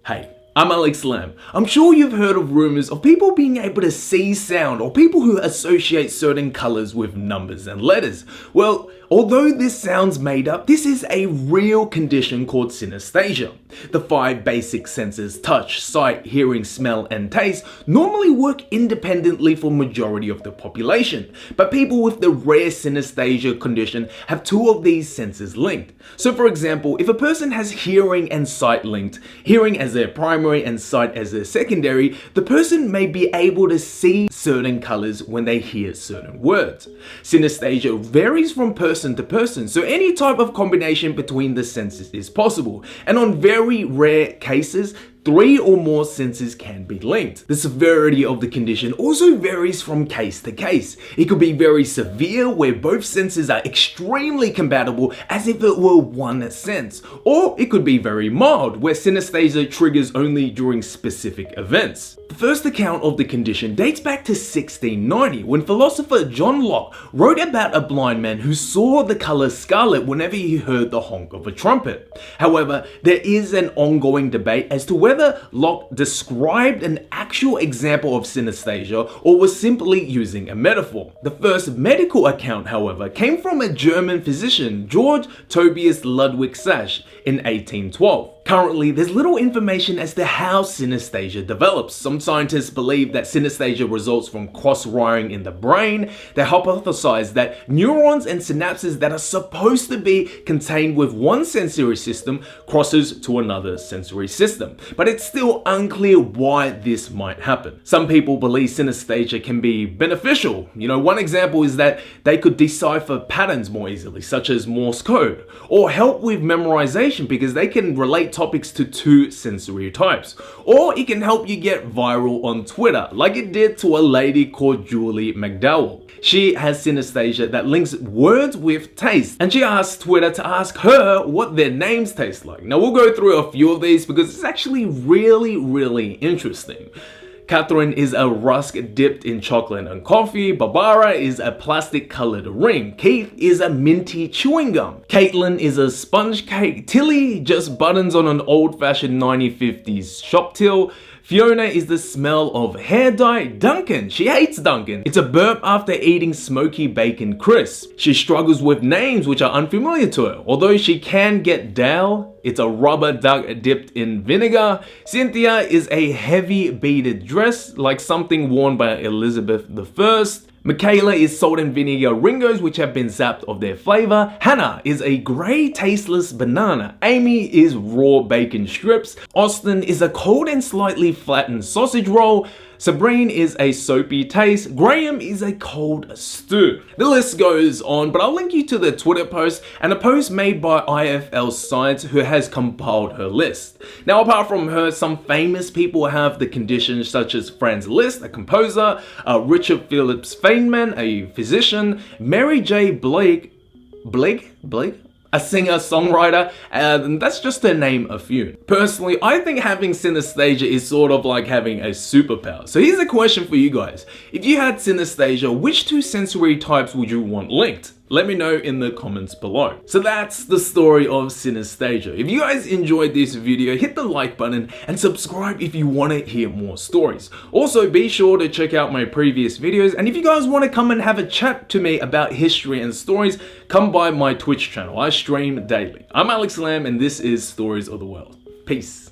Hey, I'm Alex Lam. I'm sure you've heard of rumors of people being able to see sound or people who associate certain colors with numbers and letters. Well, although this sounds made up, this is a real condition called synesthesia. The 5 basic senses, touch, sight, hearing, smell, and taste, normally work independently for majority of the population, but people with the rare synesthesia condition have 2 of these senses linked. So for example, if a person has hearing and sight linked, hearing as their primary and sight as their secondary, the person may be able to see certain colors when they hear certain words. Synesthesia varies from person to person, so any type of combination between the senses is possible, and on very rare cases, 3 or more senses can be linked. The severity of the condition also varies from case to case. It could be very severe, where both senses are extremely compatible as if it were one sense, or it could be very mild, where synesthesia triggers only during specific events. The first account of the condition dates back to 1690, when philosopher John Locke wrote about a blind man who saw the color scarlet whenever he heard the honk of a trumpet. However, there is an ongoing debate as to whether Locke described an actual example of synesthesia or was simply using a metaphor. The first medical account, however, came from a German physician, Georg Tobias Ludwig Sachs, in 1812. Currently, there's little information as to how synesthesia develops. Some scientists believe that synesthesia results from cross-wiring in the brain. They hypothesize that neurons and synapses that are supposed to be contained with one sensory system crosses to another sensory system. But it's still unclear why this might happen. Some people believe synesthesia can be beneficial. One example is that they could decipher patterns more easily, such as Morse code, or help with memorization because they can relate topics to 2 sensory types. Or it can help you get viral on Twitter, like it did to a lady called Julie McDowell. She has synesthesia that links words with taste, and she asked Twitter to ask her what their names taste like. Now we'll go through a few of these because it's actually really interesting. Catherine is a rusk dipped in chocolate and coffee. Barbara is a plastic colored ring. Keith is a minty chewing gum. Caitlin is a sponge cake. Tilly just buttons on an old-fashioned 1950s shop till. Fiona is the smell of hair dye. Duncan, she hates Duncan. It's a burp after eating smoky bacon crisps. She struggles with names which are unfamiliar to her. Although she can get Dal, it's a rubber duck dipped in vinegar. Cynthia is a heavy beaded dress, like something worn by Elizabeth I. Michaela is salt and vinegar Ringos which have been zapped of their flavor. Hannah is a grey tasteless banana. Amy is raw bacon strips. Austin is a cold and slightly flattened sausage roll. Sabrine is a soapy taste. Graham is a cold stew. The list goes on, but I'll link you to the Twitter post and a post made by IFLScience who has compiled her list. Now, apart from her, some famous people have the conditions such as Franz Liszt, a composer, Richard Phillips Feynman, a physician, Mary J. Blake, a singer-songwriter, and that's just to name a few. Personally, I think having synesthesia is sort of like having a superpower. So here's a question for you guys. If you had synesthesia, which 2 sensory types would you want linked? Let me know in the comments below. So that's the story of synesthesia. If you guys enjoyed this video, hit the like button and subscribe if you want to hear more stories. Also, be sure to check out my previous videos, and if you guys want to come and have a chat to me about history and stories, come by my Twitch channel. I stream daily. I'm Alex Lam and this is Stories of the World. Peace.